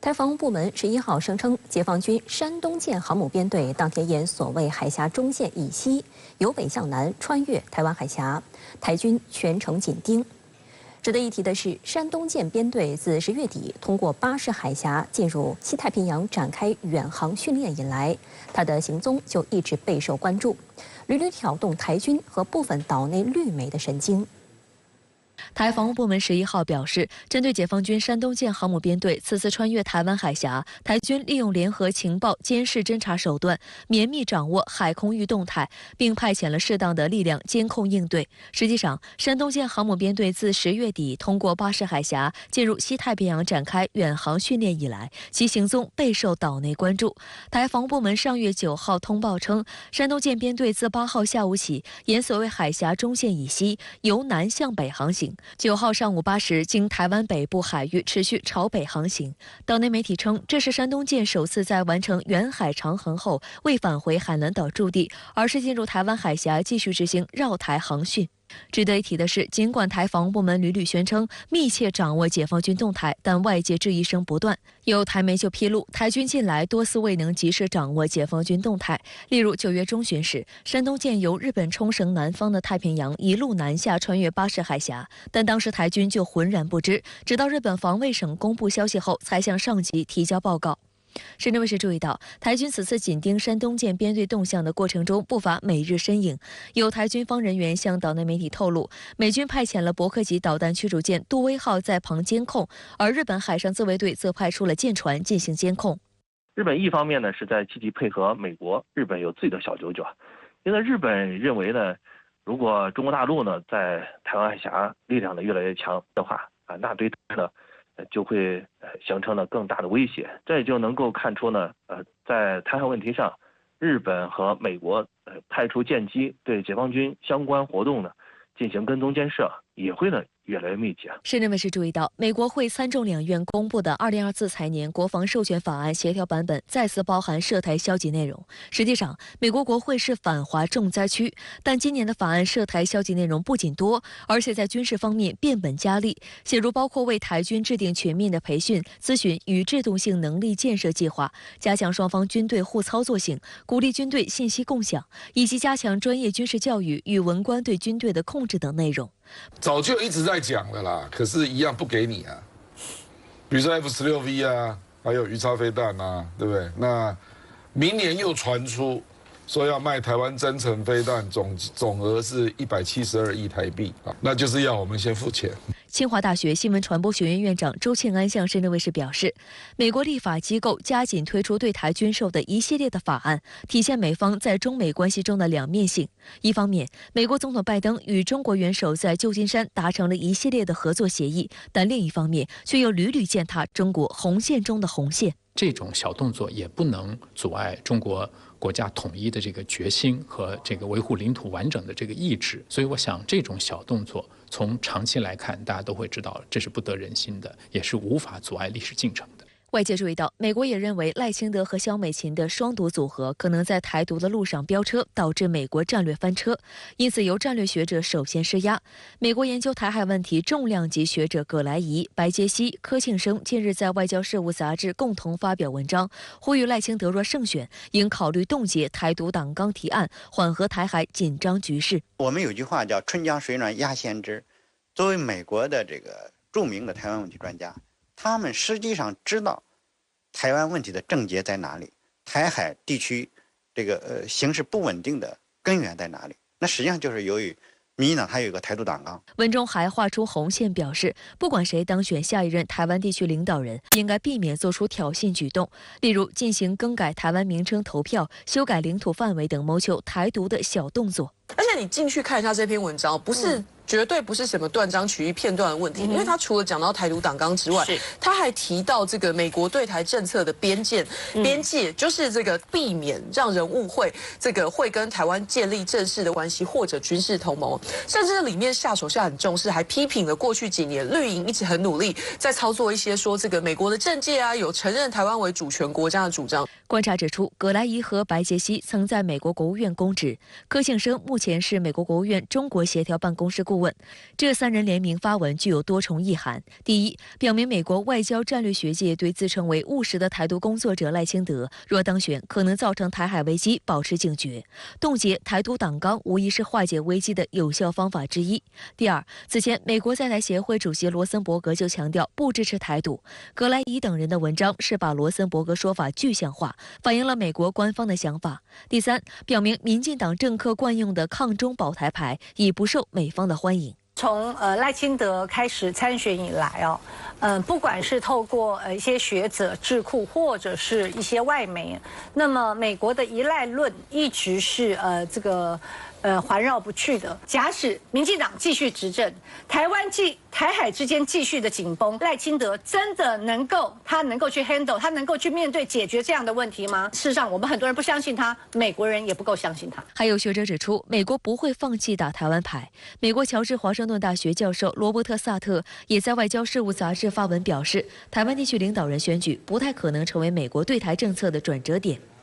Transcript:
台防务部门11号声称，解放军山东舰航母编队当天沿所谓海峡中线以西，由北向南穿越台湾海峡，台军全程紧盯。值得一提的是，山东舰编队自10月底通过巴士海峡进入西太平洋展开远航训练以来，它的行踪就一直备受关注，屡屡挑动台军和部分岛内绿媒的神经。 台防务部门11号表示，针对解放军山东舰航母编队此次穿越台湾海峡，台军利用联合情报监视侦察手段，绵密掌握海空域动态，并派遣了适当的力量监控应对。实际上，山东舰航母编队自10月底通过巴士海峡进入西太平洋展开远航训练以来，其行踪备受岛内关注。台防务部门上月9号通报称，山东舰编队自8号下午起，沿所谓海峡中线以西由南向北航行。 9号上午8时，经台湾北部海域持续朝北航行。岛内媒体称，这是山东舰首次在完成远海长航后未返回海南岛驻地，而是进入台湾海峡继续执行绕台航训。 值得一提的是，尽管台防务部门屡屡宣称密切掌握解放军动态，但外界质疑声不断。有台媒就披露，台军近来多次未能及时掌握解放军动态。例如9月中旬时，山东舰由日本冲绳南方的太平洋一路南下，穿越巴士海峡，但当时台军就浑然不知，直到日本防卫省公布消息后，才向上级提交报告。 深圳卫视注意到，台军此次紧盯山东舰编队动向的过程中，不乏美日身影。有台军方人员向岛内媒体透露，美军派遣了伯克级导弹驱逐舰杜威号在旁监控，而日本海上自卫队则派出了舰船进行监控。日本一方面呢是在积极配合美国，日本有自己的小九九，因为日本认为呢，如果中国大陆呢在台湾海峡力量呢越来越强的话那对它呢。 就会形成了更大的威胁，这也就能够看出呢，在台海问题上，日本和美国派出舰机对解放军相关活动呢进行跟踪监视，也会呢越来越密集。深圳卫视注意到，美国会参众两院公布的2024财年国防授权法案协调版本再次包含涉台消极内容。实际上，美国国会是反华重灾区，但今年的法案涉台消极内容不仅多，而且在军事方面变本加厉，写入包括为台军制定全面的培训、咨询与制度性能力建设计划，加强双方军队互操作性，鼓励军队信息共享，以及加强专业军事教育与文官对军队的控制等内容。 早就一直在讲了啦，可是一样不给你啊。比如说 F-16V 啊，还有鱼叉飞弹啊，对不对？那明年又传出说要卖台湾增程飞弹，总额是172亿台币啊，那就是要我们先付钱。 清华大学新闻传播学院院长周庆安向深圳卫视表示，美国立法机构加紧推出对台军售的一系列的法案，体现美方在中美关系中的两面性。一方面，美国总统拜登与中国元首在旧金山达成了一系列的合作协议，但另一方面却又屡屡践踏中国红线中的红线。这种小动作也不能阻碍中国国家统一的这个决心和这个维护领土完整的这个意志，所以我想这种小动作从长期来看，大家都会知道这是不得人心的，也是无法阻碍历史进程的。 外界注意到，美国也认为赖清德和萧美琴的双独组合可能在台独的路上飙车，导致美国战略翻车，因此由战略学者首先施压。美国研究台海问题重量级学者葛莱仪、白杰西、柯庆生近日在《外交事务》杂志共同发表文章，呼吁赖清德若胜选，应考虑冻结台独党纲提案，缓和台海紧张局势。我们有句话叫"春江水暖鸭先知"，作为美国的这个著名的台湾问题专家。 他们实际上知道台湾问题的症结在哪里，台海地区这个形势不稳定的根源在哪里？那实际上就是由于民进党它有一个台独党纲。文中还画出红线，表示不管谁当选下一任台湾地区领导人，应该避免做出挑衅举动，例如进行更改台湾名称投票、修改领土范围等谋求台独的小动作。而且你进去看一下这篇文章，不是。绝对不是什么断章取义片段的问题，因为他除了讲到台独党纲之外，他还提到这个美国对台政策的边界，就是这个避免让人误会这个会跟台湾建立正式的关系或者军事同盟，甚至里面下手下很重视，还批评了过去几年绿营一直很努力在操作一些说这个美国的政界啊有承认台湾为主权国家的主张。观察指出，葛莱仪和白杰西曾在美国国务院公职，柯庆生目前是美国国务院中国协调办公室顾顾问。这3人联名发文具有多重意涵：第一，表明美国外交战略学界对自称为务实的台独工作者赖清德若当选可能造成台海危机保持警觉，冻结台独党纲无疑是化解危机的有效方法之一。第二，此前美国在台协会主席罗森伯格就强调不支持台独，格莱伊等人的文章是把罗森伯格说法具象化，反映了美国官方的想法。第三，表明民进党政客惯用的抗中保台牌已不受美方的欢迎。从赖清德开始参选以来不管是透过一些学者智库或者是一些外媒，那么美国的依赖论一直是环绕不去的。假使民进党继续执政，台海之间继续的紧绷，赖清德真的能够去 handle， 他能够去面对解决这样的问题吗？事实上，我们很多人不相信他，美国人也不够相信他。还有学者指出，美国不会放弃打台湾牌。美国乔治华盛顿大学教授罗伯特·萨特也在《外交事务》杂志发文表示，台湾地区领导人选举不太可能成为美国对台政策的转折点。